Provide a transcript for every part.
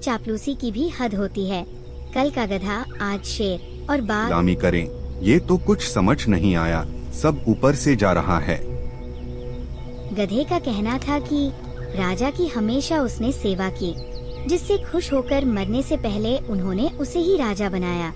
चापलूसी की भी हद होती है। कल का गधा आज शेर और बाघ। गुलामी करें, ये तो कुछ समझ नहीं आया, सब ऊपर से जा रहा है। गधे का कहना था कि राजा की हमेशा उसने सेवा की, जिससे खुश होकर मरने से पहले उन्होंने उसे ही राजा बनाया।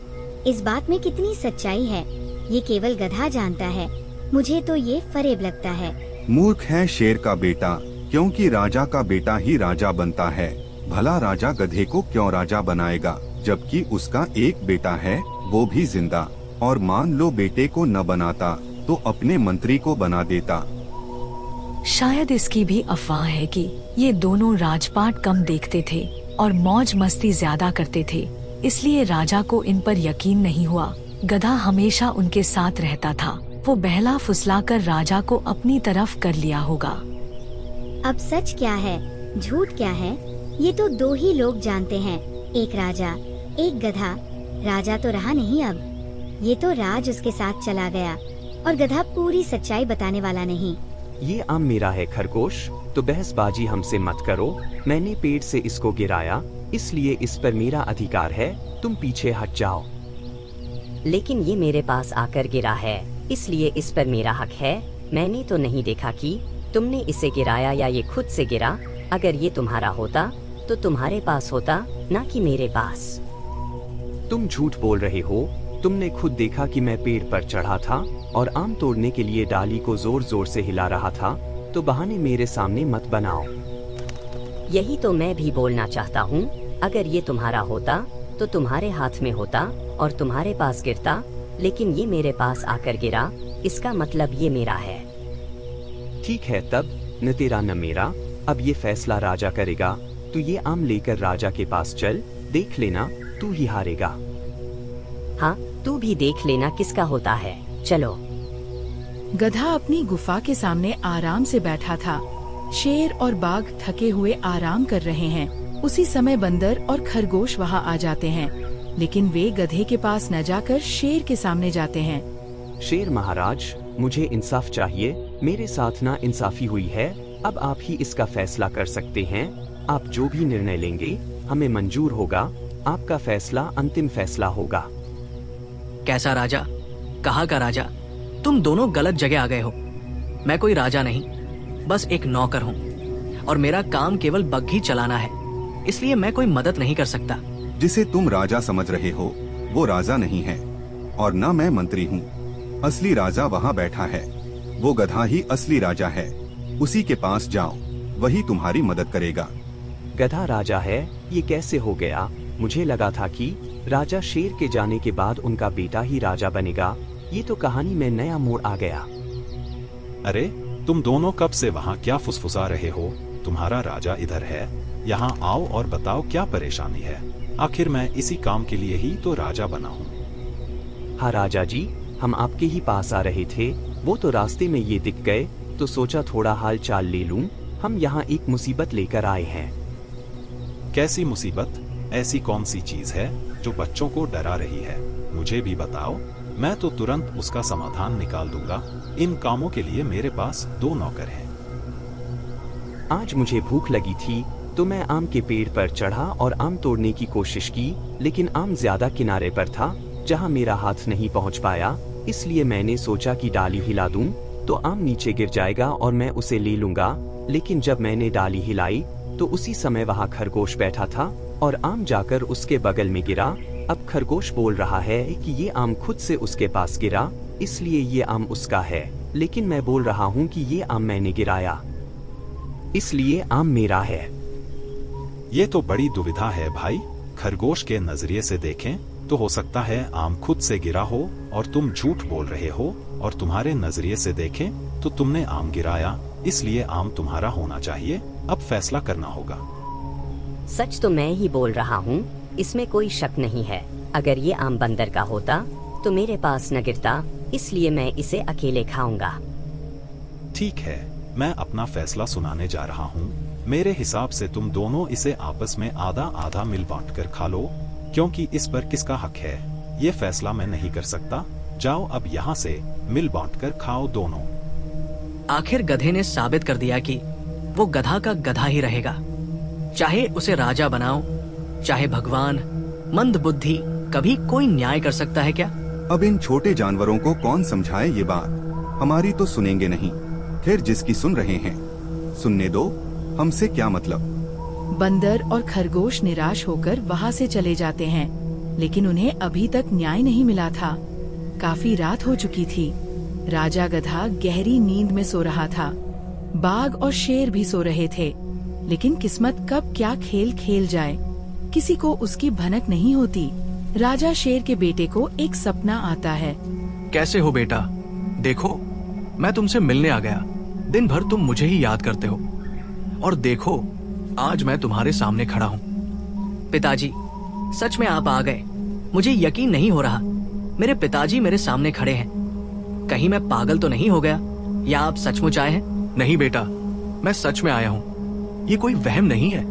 इस बात में कितनी सच्चाई है ये केवल गधा जानता है। मुझे तो ये फरेब लगता है। मूर्ख है शेर का बेटा, क्योंकि राजा का बेटा ही राजा बनता है। भला राजा गधे को क्यों राजा बनाएगा, जबकि उसका एक बेटा है, वो भी जिंदा। और मान लो बेटे को न बनाता तो अपने मंत्री को बना देता। शायद इसकी भी अफवाह है कि ये दोनों राजपाट कम देखते थे और मौज मस्ती ज्यादा करते थे, इसलिए राजा को इन पर यकीन नहीं हुआ। गधा हमेशा उनके साथ रहता था, वो बहला फुसलाकर राजा को अपनी तरफ कर लिया होगा। अब सच क्या है, झूठ क्या है, ये तो दो ही लोग जानते हैं, एक राजा, एक गधा। राजा तो रहा नहीं अब, ये तो राज उसके साथ चला गया और गधा पूरी सच्चाई बताने वाला नहीं। ये आम मेरा है खरगोश, तो बहसबाजी हमसे मत करो। मैंने पेड़ से इसको गिराया, इसलिए इस पर मेरा अधिकार है, तुम पीछे हट जाओ। लेकिन ये मेरे पास आकर गिरा है, इसलिए इस पर मेरा हक है। मैंने तो नहीं देखा कि तुमने इसे गिराया या ये खुद से गिरा। अगर ये तुम्हारा होता तो तुम्हारे पास होता, ना कि मेरे पास। तुम झूठ बोल रहे हो। तुमने खुद देखा कि मैं पेड़ पर चढ़ा था और आम तोड़ने के लिए डाली को जोर जोर से हिला रहा था, तो बहाने मेरे सामने मत बनाओ। यही तो मैं भी बोलना चाहता हूँ। अगर ये तुम्हारा होता तो तुम्हारे हाथ में होता और तुम्हारे पास गिरता, लेकिन ये मेरे पास आकर गिरा, इसका मतलब ये मेरा है। ठीक है, तब न तेरा न मेरा। अब ये फैसला राजा करेगा। तू ये आम लेकर राजा के पास चल, देख लेना तू ही हारेगा। हाँ, तू भी देख लेना किसका होता है। चलो। गधा अपनी गुफा के सामने आराम से बैठा था। शेर और बाघ थके हुए आराम कर रहे हैं। उसी समय बंदर और खरगोश वहाँ आ जाते हैं, लेकिन वे गधे के पास न जाकर शेर के सामने जाते हैं। शेर महाराज, मुझे इंसाफ चाहिए। मेरे साथ ना इंसाफी हुई है। अब आप ही इसका फैसला कर सकते हैं। आप जो भी निर्णय लेंगे हमें मंजूर होगा। आपका फैसला अंतिम फैसला होगा। कैसा राजा, कहाँ का राजा? तुम दोनों गलत जगह आ गए हो। मैं कोई राजा नहीं, बस एक नौकर हूँ और मेरा काम केवल बग्घी चलाना है, इसलिए मैं कोई मदद नहीं कर सकता। जिसे तुम राजा समझ रहे हो वो राजा नहीं है और न मैं मंत्री हूँ। असली राजा वहाँ बैठा है, वो गधा ही असली राजा है। उसी के पास जाओ, वही तुम्हारी मदद करेगा। गधा राजा है, ये कैसे हो गया? मुझे लगा था कि राजा शेर के जाने के बाद उनका बेटा ही राजा बनेगा। ये तो कहानी में नया मोड़ आ गया। अरे तुम दोनों कब से वहाँ क्या फुसफुसा रहे हो? तुम्हारा राजा इधर है, यहाँ आओ और बताओ क्या परेशानी है। आखिर मैं इसी काम के लिए ही तो राजा बना हूँ। हाँ राजा जी, हम आपके ही पास आ रहे थे। वो तो रास्ते में ये दिख गए, तो सोचा थोड़ा हाल चाल ले लूं। हम यहाँ एक मुसीबत लेकर आए हैं। कैसी मुसीबत? ऐसी कौन सी चीज है जो बच्चों को डरा रही है? मुझे भी बताओ, मैं तो तुरंत उसका समाधान निकाल दूंगा। इन कामों के लिए मेरे पास 2 नौकर हैं। आज मुझे भूख लगी थी तो मैं आम के पेड़ पर चढ़ा और आम तोड़ने की कोशिश की, लेकिन आम ज्यादा किनारे पर था जहाँ मेरा हाथ नहीं पहुँच पाया। इसलिए मैंने सोचा कि डाली हिला दूं तो आम नीचे गिर जाएगा और मैं उसे ले लूंगा। लेकिन जब मैंने डाली हिलाई तो उसी समय वहाँ खरगोश बैठा था और आम जाकर उसके बगल में गिरा। अब खरगोश बोल रहा है कि ये आम खुद से उसके पास गिरा, इसलिए ये आम उसका है। लेकिन मैं बोल रहा हूँ कि ये आम मैंने गिराया, इसलिए आम मेरा है। ये तो बड़ी दुविधा है भाई। खरगोश के नजरिए से देखें तो हो सकता है आम खुद से गिरा हो और तुम झूठ बोल रहे हो, और तुम्हारे नजरिए से देखें तो तुमने आम गिराया, इसलिए आम तुम्हारा होना चाहिए। अब फैसला करना होगा। सच तो मैं ही बोल रहा हूँ, इसमें कोई शक नहीं है। अगर ये आम बंदर का होता तो मेरे पास न गिरता, इसलिए मैं इसे अकेले खाऊंगा। ठीक है, मैं अपना फैसला सुनाने जा रहा हूँ। मेरे हिसाब से तुम दोनों इसे आपस में आधा आधा मिल बांट कर खा लो, क्योंकि इस पर किसका हक है ये फैसला मैं नहीं कर सकता। जाओ अब यहाँ से मिल बांट कर खाओ दोनों। आखिर गधे ने साबित कर दिया कि वो गधा का गधा ही रहेगा, चाहे उसे राजा बनाओ चाहे भगवान, मंद बुद्धि कभी कोई न्याय कर सकता है क्या? अब इन छोटे जानवरों को कौन समझाए ये बात? हमारी तो सुनेंगे नहीं। फिर जिसकी सुन रहे हैं सुनने दो, हमसे क्या मतलब। बंदर और खरगोश निराश होकर वहाँ से चले जाते हैं, लेकिन उन्हें अभी तक न्याय नहीं मिला था। काफी रात हो चुकी थी। राजा गधा गहरी नींद में सो रहा था। बाघ और शेर भी सो रहे थे, लेकिन किस्मत कब क्या खेल खेल जाए किसी को उसकी भनक नहीं होती। राजा शेर के बेटे को एक सपना आता है। कैसे हो बेटा? देखो, मैं तुमसे मिलने आ गया। दिन भर तुम मुझे ही याद करते हो, और देखो आज मैं तुम्हारे सामने खड़ा हूँ। पिताजी, सच में आप आ गए। मुझे यकीन नहीं हो रहा। मेरे पिताजी मेरे सामने खड़े हैं। कहीं मैं पागल तो नहीं हो गया, या आप सचमुच आए हैं? नहीं बेटा, मैं सच में आया हूँ। ये कोई वहम नहीं है।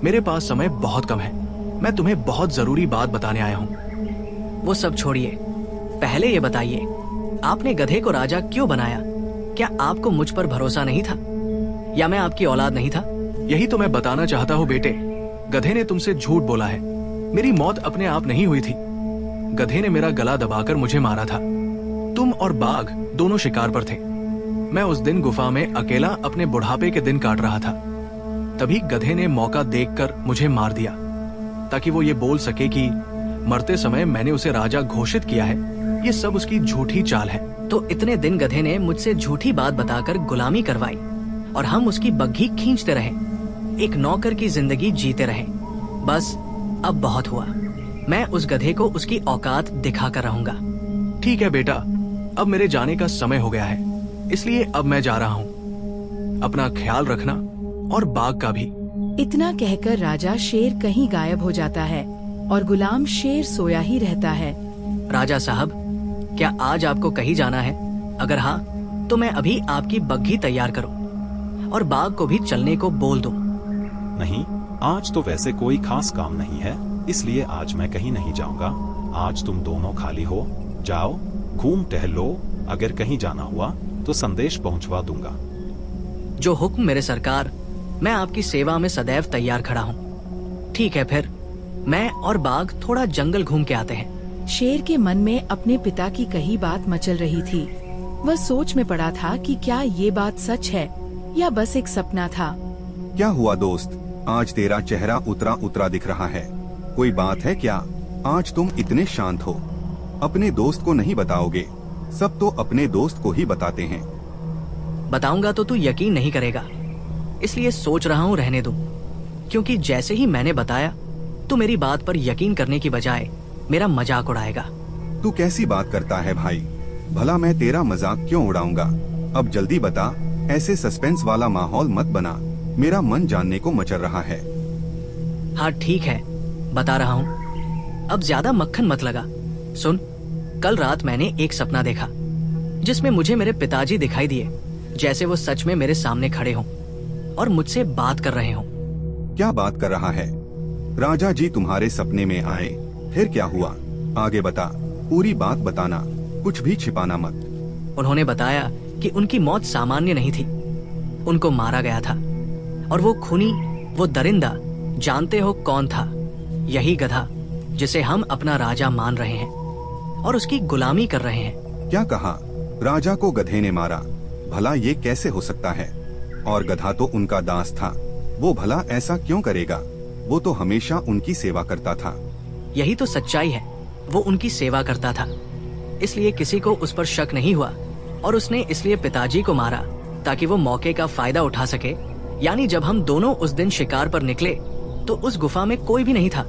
मेरे पास समय बहुत कम है। मैं तुम्हें बहुत जरूरी बात बताने आया हूँ। वो सब छोड़िए, पहले ये बताइए, आपने गधे को राजा क्यों बनाया? क्या आपको मुझ पर भरोसा नहीं था, या मैं आपकी औलाद नहीं था? यही तो मैं बताना चाहता हूँ बेटे। गधे ने तुमसे झूठ बोला है। मेरी मौत अपने आप नहीं हुई थी। गधे ने मेरा गला दबाकर मुझे मारा था। तुम और बाघ दोनों शिकार पर थे। मैं उस दिन गुफा में अकेला अपने बुढ़ापे के दिन काट रहा था। तभी गधे ने मौका देखकर मुझे मार दिया, ताकि वो ये बोल सके कि मरते समय मैंने उसे राजा घोषित किया है। ये सब उसकी झूठी चाल है। तो इतने दिन गधे ने मुझसे झूठी बात बताकर गुलामी करवाई, और हम उसकी बग्घी खींचते रहे, एक नौकर की जिंदगी जीते रहे। बस अब बहुत हुआ। मैं उस गधे को उसकी औकात दिखा कर रहूंगा। ठीक है बेटा, अब मेरे जाने का समय हो गया है, इसलिए अब मैं जा रहा हूँ। अपना ख्याल रखना, और बाघ का भी। इतना कहकर राजा शेर कहीं गायब हो जाता है और गुलाम शेर सोया ही रहता है। राजा साहब, क्या आज आपको कहीं जाना है? अगर हाँ, तो मैं अभी आपकी बग्घी तैयार करूं और बाघ को भी चलने को बोल दूं। नहीं, आज तो वैसे कोई खास काम नहीं है, इसलिए आज मैं कहीं नहीं जाऊंगा। आज तुम दोनों खाली हो, जाओ घूम टहल लो। अगर कहीं जाना हुआ तो संदेश पहुंचवा दूंगा। जो हुक्म मेरे सरकार, मैं आपकी सेवा में सदैव तैयार खड़ा हूँ। ठीक है, फिर मैं और बाघ थोड़ा जंगल घूम के आते हैं। शेर के मन में अपने पिता की कही बात मचल रही थी। वह सोच में पड़ा था कि क्या ये बात सच है या बस एक सपना था। क्या हुआ दोस्त? आज तेरा चेहरा उतरा उतरा दिख रहा है। कोई बात है क्या? आज तुम इतने शांत हो। अपने दोस्त को नहीं बताओगे? सब तो अपने दोस्त को ही बताते हैं। बताऊंगा तो तू यकीन नहीं करेगा, इसलिए सोच रहा हूँ रहने दूं। क्योंकि जैसे ही मैंने बताया, तू मेरी बात पर यकीन करने की बजाय मेरा मजाक उड़ाएगा। तू कैसी बात करता है भाई? भला मैं तेरा मजाक क्यों उड़ाऊंगा? अब जल्दी बता, ऐसे सस्पेंस वाला माहौल मत बना। मेरा मन जानने को मचल रहा है। हाँ ठीक है, बता रहा हूँ। अब ज्यादा मक्खन मत लगा। सुन, कल रात मैंने एक सपना देखा, जिसमें मुझे मेरे पिताजी दिखाई दिए, जैसे वो सच में मेरे सामने खड़े हों और मुझसे बात कर रहे हों। क्या बात कर रहा है? राजा जी तुम्हारे सपने में आए, फिर क्या हुआ? आगे बता, पूरी बात बताना, कुछ भी छिपाना मत। उन्होंने बताया कि उनकी मौत सामान्य नहीं थी, उनको मारा गया था। और वो खूनी, वो दरिंदा, जानते हो कौन था? यही गधा, जिसे हम अपना राजा मान रहे हैं और उसकी गुलामी कर रहे हैं। क्या कहा? राजा को गधे ने मारा? भला ये कैसे हो सकता है? और गधा तो उनका दास था, वो भला ऐसा क्यों करेगा? वो तो हमेशा उनकी सेवा करता था। यही तो सच्चाई है, वो उनकी सेवा करता था, इसलिए किसी को उस पर शक नहीं हुआ, और उसने इसलिए पिताजी को मारा ताकि वो मौके का फायदा उठा सके। यानी जब हम दोनों उस दिन शिकार पर निकले तो उस गुफा में कोई भी नहीं था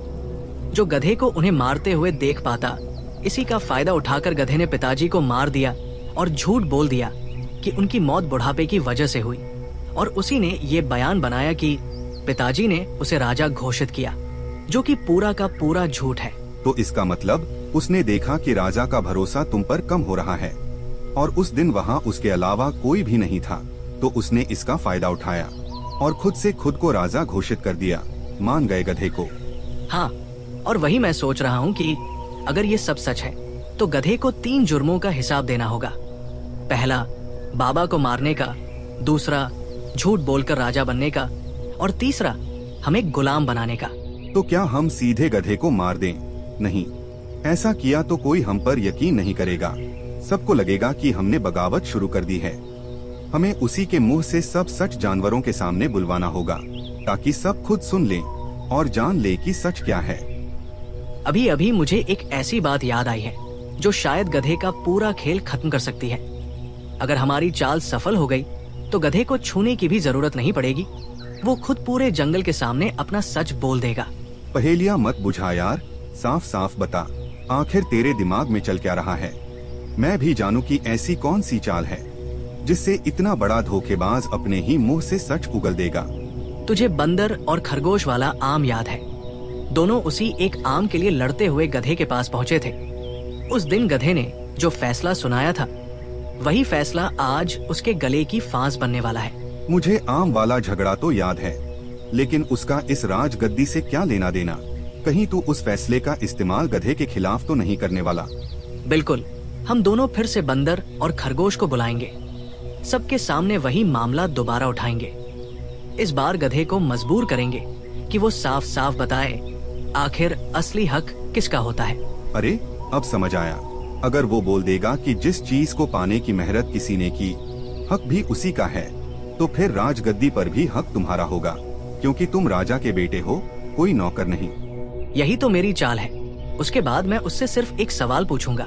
जो गधे को उन्हें मारते हुए देख पाता। इसी का फायदा उठाकर गधे ने पिताजी को मार दिया और झूठ बोल दिया कि उनकी मौत बुढ़ापे की वजह से हुई, और उसी ने ये बयान बनाया कि पिताजी ने उसे राजा घोषित किया, जो कि पूरा का पूरा झूठ है। तो इसका मतलब उसने देखा कि राजा का भरोसा तुम पर कम हो रहा है, और उस दिन वहाँ उसके अलावा कोई भी नहीं था, तो उसने इसका फायदा उठाया और खुद से खुद को राजा घोषित कर दिया। मान गए गधे को। हाँ, और वही मैं सोच रहा हूँ कि अगर ये सब सच है तो गधे को 3 जुर्मों का हिसाब देना होगा। पहला, बाबा को मारने का, दूसरा, झूठ बोलकर राजा बनने का, और तीसरा, हमें गुलाम बनाने का। तो क्या हम सीधे गधे को मार दें? नहीं, ऐसा किया तो कोई हम पर यकीन नहीं करेगा। सबको लगेगा कि हमने बगावत शुरू कर दी है। हमें उसी के मुंह से सब सच जानवरों के सामने बुलवाना होगा, ताकि सब खुद सुन लें और जान ले कि सच क्या है। अभी अभी मुझे एक ऐसी बात याद आई है जो शायद गधे का पूरा खेल खत्म कर सकती है। अगर हमारी चाल सफल हो गई तो गधे को छूने की भी जरूरत नहीं पड़ेगी। वो खुद पूरे जंगल के सामने अपना सच बोल देगा। पहेलियां मत बुझा यार, साफ साफ बता, आखिर तेरे दिमाग में चल क्या रहा है? मैं भी जानूं कि ऐसी कौन सी चाल है जिससे इतना बड़ा धोखेबाज अपने ही मुंह से सच उगल देगा। तुझे बंदर और खरगोश वाला आम याद है? दोनों उसी एक आम के लिए लड़ते हुए गधे के पास पहुंचे थे। उस दिन गधे ने जो फैसला सुनाया था वही फैसला आज उसके गले की फांस बनने वाला है। मुझे आम वाला झगड़ा तो याद है, लेकिन उसका इस राजगद्दी से क्या लेना देना? कहीं तू उस फैसले का इस्तेमाल गधे के खिलाफ तो नहीं करने वाला? बिल्कुल, हम दोनों फिर से बंदर और खरगोश को बुलाएंगे। सबके सामने वही मामला दोबारा उठाएंगे। इस बार गधे को मजबूर करेंगे कि वो साफ साफ बताए आखिर असली हक किसका होता है। अरे अब समझ आया। अगर वो बोल देगा कि जिस चीज को पाने की मेहनत किसी ने की, हक भी उसी का है, तो फिर राजगद्दी पर भी हक तुम्हारा होगा, क्योंकि तुम राजा के बेटे हो, कोई नौकर नहीं। यही तो मेरी चाल है। उसके बाद मैं उससे सिर्फ एक सवाल पूछूंगा।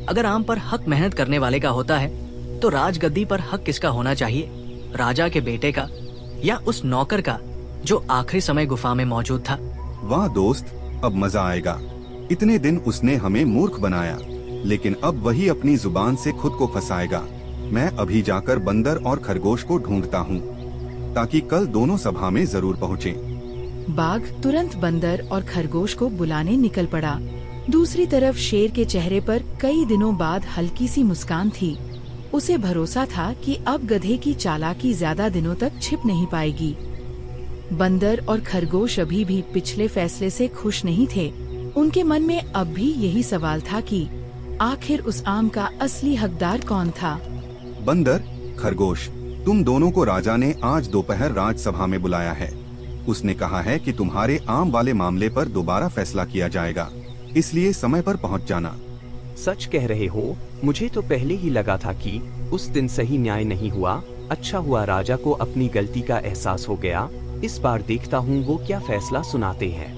अगर आम पर हक मेहनत करने वाले का होता है तो राजगद्दी पर हक किसका होना चाहिए? राजा के बेटे का या उस नौकर का जो आखिरी समय गुफा में मौजूद था? वाह दोस्त, अब मजा आएगा। इतने दिन उसने हमें मूर्ख बनाया, लेकिन अब वही अपनी जुबान से खुद को फंसाएगा। मैं अभी जाकर बंदर और खरगोश को ढूंढता हूँ, ताकि कल दोनों सभा में जरूर पहुँचे। बाघ तुरंत बंदर और खरगोश को बुलाने निकल पड़ा। दूसरी तरफ शेर के चेहरे पर कई दिनों बाद हल्की सी मुस्कान थी। उसे भरोसा था कि अब गधे की चालाकी ज्यादा दिनों तक छिप नहीं पाएगी। बंदर और खरगोश अभी भी पिछले फैसले से खुश नहीं थे। उनके मन में अब भी यही सवाल था कि आखिर उस आम का असली हकदार कौन था। बंदर, खरगोश, तुम दोनों को राजा ने आज दोपहर राजसभा में बुलाया है। उसने कहा है कि तुम्हारे आम वाले मामले पर दोबारा फैसला किया जाएगा, इसलिए समय पर पहुंच जाना। सच कह रहे हो, मुझे तो पहले ही लगा था कि उस दिन सही न्याय नहीं हुआ। अच्छा हुआ राजा को अपनी गलती का एहसास हो गया। इस बार देखता हूँ वो क्या फैसला सुनाते हैं।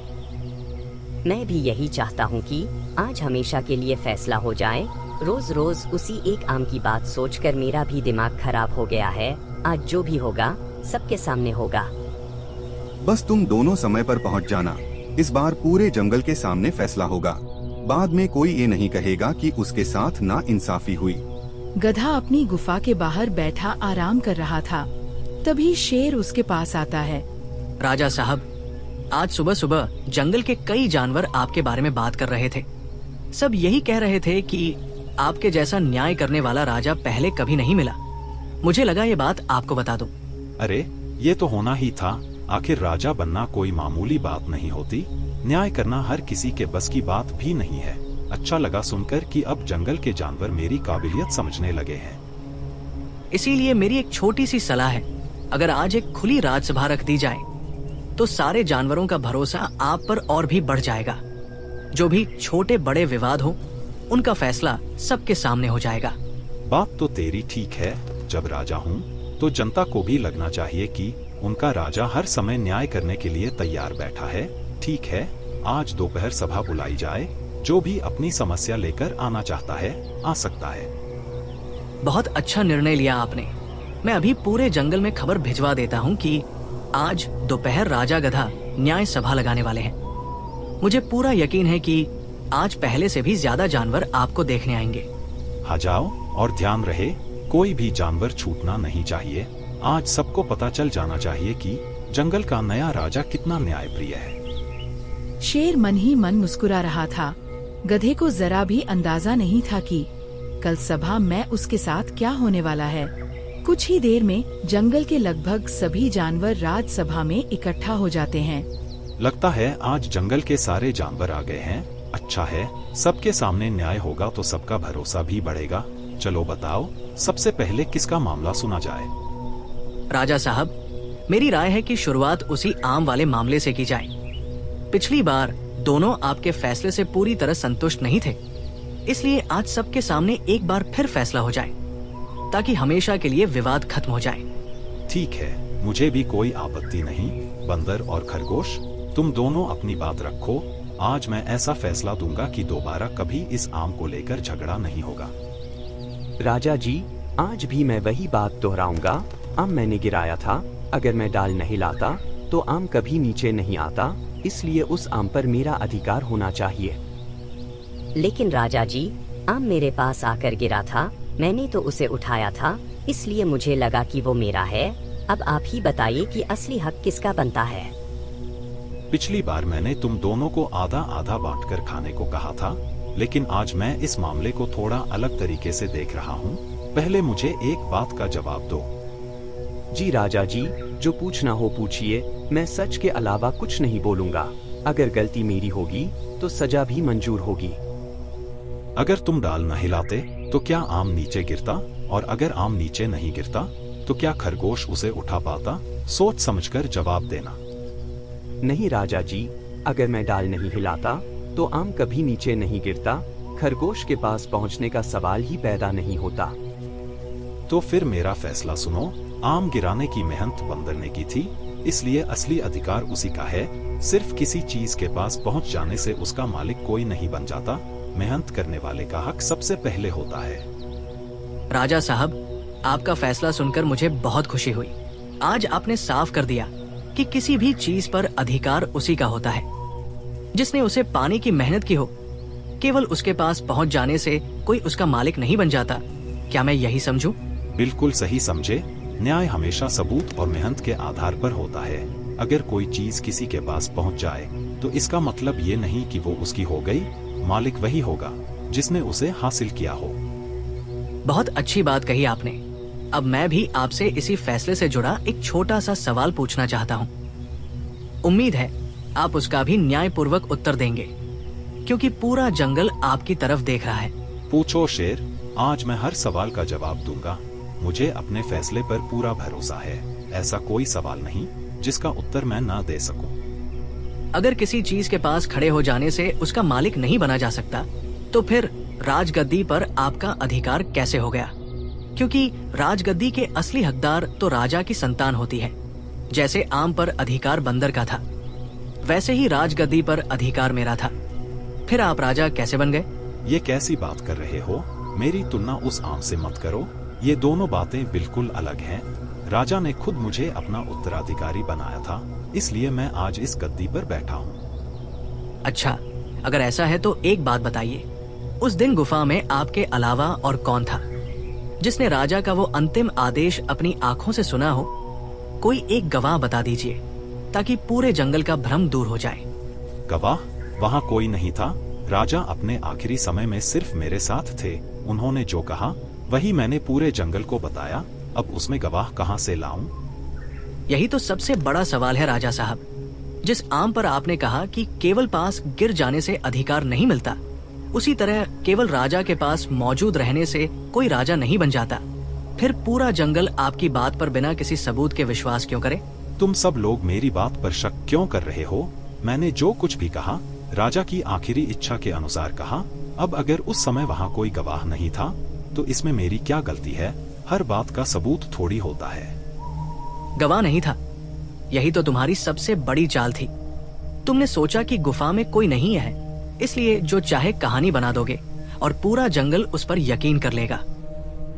मैं भी यही चाहता हूँ कि आज हमेशा के लिए फैसला हो जाए। रोज रोज उसी एक आम की बात सोचकर मेरा भी दिमाग खराब हो गया है। आज जो भी होगा सबके सामने होगा। बस तुम दोनों समय पर पहुंच जाना। इस बार पूरे जंगल के सामने फैसला होगा। बाद में कोई ये नहीं कहेगा कि उसके साथ ना इंसाफी हुई। गधा अपनी गुफा के बाहर बैठा आराम कर रहा था। तभी शेर उसके पास आता है। राजा साहब, आज सुबह सुबह जंगल के कई जानवर आपके बारे में बात कर रहे थे। सब यही कह रहे थे कि आपके जैसा न्याय करने वाला राजा पहले कभी नहीं मिला। मुझे लगा ये बात आपको बता दूं। अरे ये तो होना ही था। आखिर राजा बनना कोई मामूली बात नहीं होती। न्याय करना हर किसी के बस की बात भी नहीं है। अच्छा लगा सुनकर कि अब जंगल के जानवर मेरी काबिलियत समझने लगे हैं। इसीलिए मेरी एक छोटी सी सलाह है। अगर आज एक खुली राजसभा रख दी जाए तो सारे जानवरों का भरोसा आप पर और भी बढ़ जाएगा। जो भी छोटे बड़े विवाद हो उनका फैसला सबके सामने हो जाएगा। बात तो तेरी ठीक है। जब राजा हूँ तो जनता को भी लगना चाहिए कि उनका राजा हर समय न्याय करने के लिए तैयार बैठा है। ठीक है, आज दोपहर सभा बुलाई जाए। जो भी अपनी समस्या लेकर आना चाहता है आ सकता है। बहुत अच्छा निर्णय लिया आपने। मैं अभी पूरे जंगल में खबर भिजवा देता हूँ कि आज दोपहर राजा गधा न्याय सभा लगाने वाले हैं। मुझे पूरा यकीन है कि आज पहले से भी ज्यादा जानवर आपको देखने आएंगे। हाँ जाओ, और ध्यान रहे कोई भी जानवर छूटना नहीं चाहिए। आज सबको पता चल जाना चाहिए कि जंगल का नया राजा कितना न्यायप्रिय है। शेर मन ही मन मुस्कुरा रहा था। गधे को जरा भी अंदाजा नहीं था कि कल सभा में उसके साथ क्या होने वाला है। कुछ ही देर में जंगल के लगभग सभी जानवर राजसभा में इकट्ठा हो जाते हैं। लगता है आज जंगल के सारे जानवर आ गए हैं। अच्छा है, सबके सामने न्याय होगा तो सबका भरोसा भी बढ़ेगा। चलो बताओ, सबसे पहले किसका मामला सुना जाए? राजा साहब, मेरी राय है कि शुरुआत उसी आम वाले मामले से की जाए। पिछली बार दोनों आपके फैसले से पूरी तरह संतुष्ट नहीं थे, इसलिए आज सबके सामने एक बार फिर फैसला हो जाए ताकि हमेशा के लिए विवाद खत्म हो जाए। ठीक है, मुझे भी कोई आपत्ति नहीं। बंदर और खरगोश, तुम दोनों अपनी बात रखो। आज मैं ऐसा फैसला दूंगा कि दोबारा कभी इस आम को लेकर झगड़ा नहीं होगा। राजा जी, आज भी मैं वही बात दोहराऊंगा। आम मैंने गिराया था, अगर मैं डाल नहीं लाता तो आम कभी नीचे नहीं आता, इसलिए उस आम पर मेरा अधिकार होना चाहिए। लेकिन राजा जी, आम मेरे पास आकर गिरा था, मैंने तो उसे उठाया था, इसलिए मुझे लगा कि वो मेरा है। अब आप ही बताइए कि असली हक किसका बनता है। पिछली बार मैंने तुम दोनों को आधा आधा बांटकर खाने को कहा था, लेकिन आज मैं इस मामले को थोड़ा अलग तरीके से देख रहा हूँ। पहले मुझे एक बात का जवाब दो। जी राजा जी, जो पूछना हो पूछिए, मैं सच के अलावा कुछ नहीं बोलूंगा। अगर गलती मेरी होगी तो सजा भी मंजूर होगी। अगर तुम डाल न हिलाते तो क्या आम नीचे गिरता, और अगर आम नीचे नहीं गिरता तो क्या खरगोश उसे उठा पाता? सोच समझकर जवाब देना। नहीं राजा जी, अगर मैं डाल नहीं हिलाता तो आम कभी नीचे नहीं गिरता, खरगोश के पास पहुंचने का सवाल ही पैदा नहीं होता। तो फिर मेरा फैसला सुनो। आम गिराने की मेहनत बंदर ने की थी, इसलिए असली अधिकार उसी का है। सिर्फ किसी चीज के पास पहुंच जाने से उसका मालिक कोई नहीं बन जाता। मेहनत करने वाले का हक सबसे पहले होता है। राजा साहब, आपका फैसला सुनकर मुझे बहुत खुशी हुई। आज आपने साफ कर दिया कि किसी भी चीज पर अधिकार उसी का होता है जिसने उसे पाने की मेहनत की हो। केवल उसके पास पहुंच जाने से कोई उसका मालिक नहीं बन जाता। क्या मैं यही समझूं? बिल्कुल सही समझे। न्याय हमेशा सबूत और मेहनत के आधार पर होता है। अगर कोई चीज किसी के पास पहुंच जाए तो इसका मतलब ये नहीं कि वो उसकी हो गई। मालिक वही होगा जिसने उसे हासिल किया हो। बहुत अच्छी बात कही आपने। अब मैं भी आपसे इसी फैसले से जुड़ा एक छोटा सा सवाल पूछना चाहता हूँ। उम्मीद है आप उसका भी न्यायपूर्वक उत्तर देंगे, क्योंकि पूरा जंगल आपकी तरफ देख रहा है। पूछो शेर, आज मैं हर सवाल का जवाब दूंगा। मुझे अपने फैसले पर पूरा भरोसा है। ऐसा कोई सवाल नहीं जिसका उत्तर मैं ना दे सकूं। अगर किसी चीज के पास खड़े हो जाने से उसका मालिक नहीं बना जा सकता, तो फिर राजगद्दी पर आपका अधिकार कैसे हो गया? क्योंकि राजगद्दी के असली हकदार तो राजा की संतान होती है। जैसे आम पर अधिकार बंदर का था, वैसे ही राजगद्दी पर अधिकार मेरा था। फिर आप राजा कैसे बन गए? ये कैसी बात कर रहे हो? मेरी तुलना उस आम से मत करो। ये दोनों बातें बिल्कुल अलग हैं। राजा ने खुद मुझे अपना उत्तराधिकारी बनाया था, इसलिए मैं आज इस गद्दी पर बैठा हूँ। अच्छा, अगर ऐसा है तो एक बात बताइए, उस दिन गुफा में आपके अलावा और कौन था जिसने राजा का वो अंतिम आदेश अपनी आंखों से सुना हो? कोई एक गवाह बता दीजिए ताकि पूरे जंगल का भ्रम दूर हो जाए। गवाह? वहाँ कोई नहीं था। राजा अपने आखिरी समय में सिर्फ मेरे साथ थे। उन्होंने जो कहा वही मैंने पूरे जंगल को बताया। अब उसमें गवाह कहाँ से लाऊं? यही तो सबसे बड़ा सवाल है राजा साहब। जिस आम पर आपने कहा कि केवल पास गिर जाने से अधिकार नहीं मिलता, उसी तरह केवल राजा के पास मौजूद रहने से कोई राजा नहीं बन जाता। फिर पूरा जंगल आपकी बात पर बिना किसी सबूत के विश्वास क्यों करे? तुम सब लोग मेरी बात पर शक क्यों कर रहे हो? मैंने जो कुछ भी कहा राजा की आखिरी इच्छा के अनुसार कहा। अब अगर उस समय वहाँ कोई गवाह नहीं था तो इसमें मेरी क्या गलती है? हर बात का सबूत थोड़ी होता है। गवाह नहीं था, यही तो तुम्हारी सबसे बड़ी चाल थी। तुमने सोचा कि गुफा में कोई नहीं है, इसलिए जो चाहे कहानी बना दोगे और पूरा जंगल उस पर यकीन कर लेगा।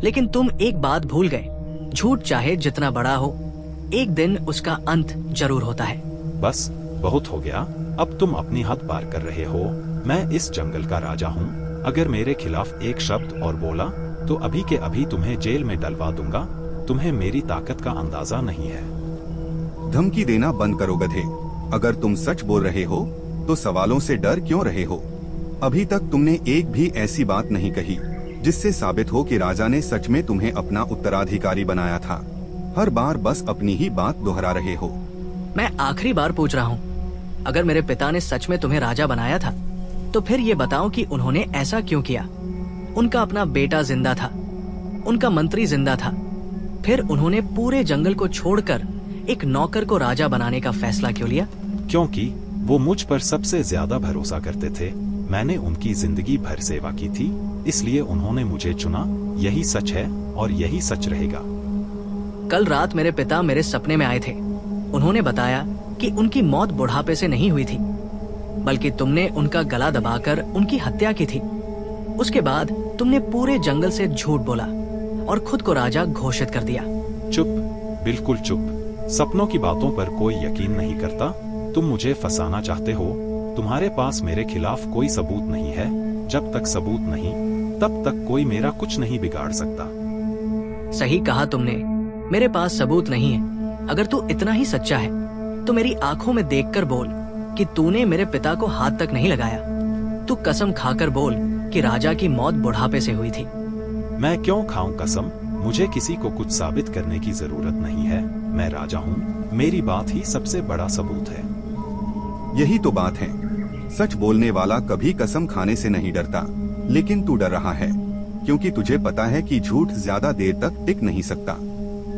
लेकिन तुम एक बात भूल गए, झूठ चाहे जितना बड़ा हो, एक दिन उसका अंत जरूर होता है। बस बहुत हो गया। अब तुम अपनी हद पार कर रहे हो। मैं इस जंगल का राजा हूँ। अगर मेरे खिलाफ एक शब्द और बोला तो अभी के अभी तुम्हें जेल में डलवा दूंगा। तुम्हें मेरी ताकत का अंदाजा नहीं है। धमकी देना बंद करो गधे। अगर तुम सच बोल रहे हो तो सवालों से डर क्यों रहे हो? अभी तक तुमने एक भी ऐसी बात नहीं कही जिससे साबित हो कि राजा ने सच में तुम्हें अपना उत्तराधिकारी बनाया था। हर बार बस अपनी ही बात दोहरा रहे हो। मैं आखिरी बार पूछ रहा हूँ, अगर मेरे पिता ने सच में तुम्हें राजा बनाया था तो फिर ये बताओ कि उन्होंने ऐसा क्यों किया? उनका अपना बेटा जिंदा था, उनका मंत्री जिंदा था, फिर उन्होंने पूरे जंगल को छोड़कर एक नौकर को राजा बनाने का फैसला क्यों लिया? क्योंकि वो मुझ पर सबसे ज्यादा भरोसा करते थे। मैंने उनकी जिंदगी भर सेवा की थी, इसलिए उन्होंने मुझे चुना। यही सच है और यही सच रहेगा। कल रात मेरे पिता मेरे सपने में आए थे। उन्होंने बताया कि उनकी मौत बुढ़ापे से नहीं हुई थी, बल्कि तुमने उनका गला दबाकर उनकी हत्या की थी। उसके बाद तुमने पूरे जंगल से झूठ बोला और खुद को राजा घोषित कर दिया। चुप, बिल्कुल चुप। सपनों की बातों पर कोई यकीन नहीं करता। तुम मुझे फंसाना चाहते हो। तुम्हारे पास मेरे खिलाफ कोई सबूत नहीं है। जब तक सबूत नहीं, तब तक कोई मेरा कुछ नहीं बिगाड़ सकता। सही कहा तुमने, मेरे पास सबूत नहीं है। अगर तू इतना ही सच्चा है तो मेरी आंखों में देखकर बोल कि तूने मेरे पिता को हाथ तक नहीं लगाया। तू कसम खाकर बोल कि राजा की मौत बुढ़ापे से हुई थी। मैं क्यों खाऊं कसम? मुझे किसी को कुछ साबित करने की जरूरत नहीं है। मैं राजा हूँ। मेरी बात ही सबसे बड़ा सबूत है। यही तो बात है। सच बोलने वाला कभी कसम खाने से नहीं डरता, लेकिन तू डर रहा है क्योंकि तुझे पता है कि झूठ ज्यादा देर तक टिक नहीं सकता।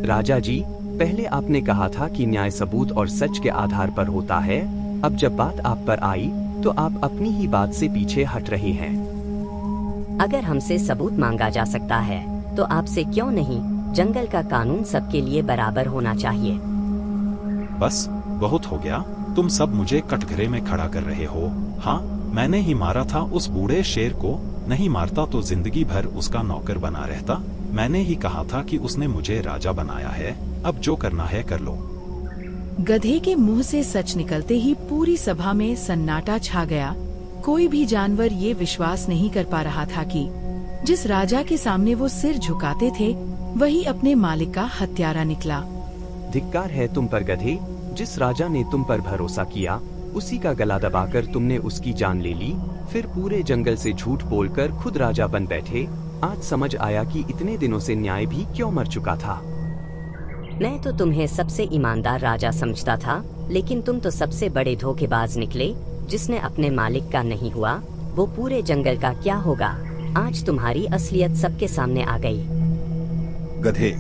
राजा जी, पहले आपने कहा था कि न्याय सबूत और सच के आधार पर होता है। अब जब बात आप पर आई तो आप अपनी ही बात से पीछे हट रहे हैं। अगर हमसे सबूत मांगा जा सकता है तो आपसे क्यों नहीं? जंगल का कानून सबके लिए बराबर होना चाहिए। बस बहुत हो गया। तुम सब मुझे कटघरे में खड़ा कर रहे हो। हाँ, मैंने ही मारा था उस बूढ़े शेर को। नहीं मारता तो जिंदगी भर उसका नौकर बना रहता। मैंने ही कहा था कि उसने मुझे राजा बनाया है। अब जो करना है कर लो। गधे के मुंह से सच निकलते ही पूरी सभा में सन्नाटा छा गया। कोई भी जानवर ये विश्वास नहीं कर पा रहा था कि जिस राजा के सामने वो सिर झुकाते थे वही अपने मालिक का हत्यारा निकला। धिक्कार है तुम पर गधे। जिस राजा ने तुम पर भरोसा किया, उसी का गला दबाकर तुमने उसकी जान ले ली। फिर पूरे जंगल से झूठ बोलकर खुद राजा बन बैठे। आज समझ आया कि इतने दिनों से न्याय भी क्यों मर चुका था। मैं तो तुम्हें सबसे ईमानदार राजा समझता था, लेकिन तुम तो सबसे बड़े धोखेबाज निकले। जिसने अपने मालिक का नहीं हुआ, वो पूरे जंगल का क्या होगा? आज तुम्हारी असलियत सबके सामने आ गई। गधे,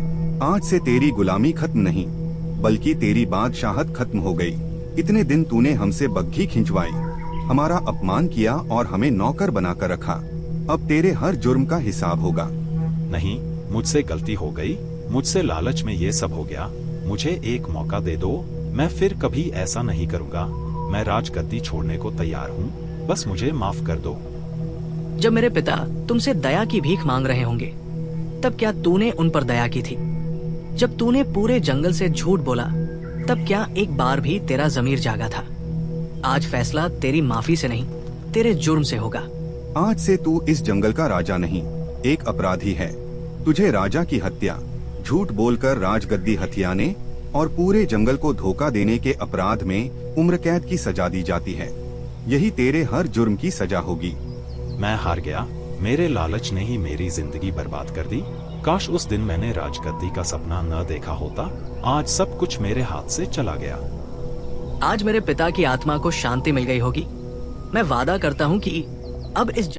आज से तेरी गुलामी खत्म नहीं, बल्कि तेरी बादशाहत खत्म हो गई। इतने दिन तूने हमसे बग्घी खिंचवाई, हमारा अपमान किया और हमें नौकर बनाकर रखा। अब तेरे हर जुर्म का हिसाब होगा। नहीं, मुझसे गलती हो गई। मुझसे लालच में ये सब हो गया। मुझे एक मौका दे दो। मैं फिर कभी ऐसा नहीं करूँगा। मैं राजगद्दी छोड़ने को तैयार हूँ। बस मुझे माफ कर दो। जब मेरे पिता तुमसे दया की भीख मांग रहे होंगे, तब क्या तूने उन पर दया की थी? जब तूने पूरे जंगल से झूठ बोला, तब क्या एक बार भी तेरा ज़मीर जागा था? आज फैसला तेरी माफी से नहीं, तेरे जुर्म से होगा। आज से तू इस जंगल का राजा नहीं, एक अपराधी है। तुझे राजा की हत्या, झूठ बोलकर राजगद्दी हथियाने और पूरे जंगल को धोखा देने के अपराध में उम्र कैद की सजा दी जाती है। यही तेरे हर जुर्म की सजा होगी। मैं हार गया। मेरे लालच ने ही मेरी जिंदगी बर्बाद कर दी। काश उस दिन मैंने राजगद्दी का सपना न देखा होता। आज सब कुछ मेरे हाथ से चला गया। आज मेरे पिता की आत्मा को शांति मिल गई होगी। मैं वादा करता हूँ कि अब इस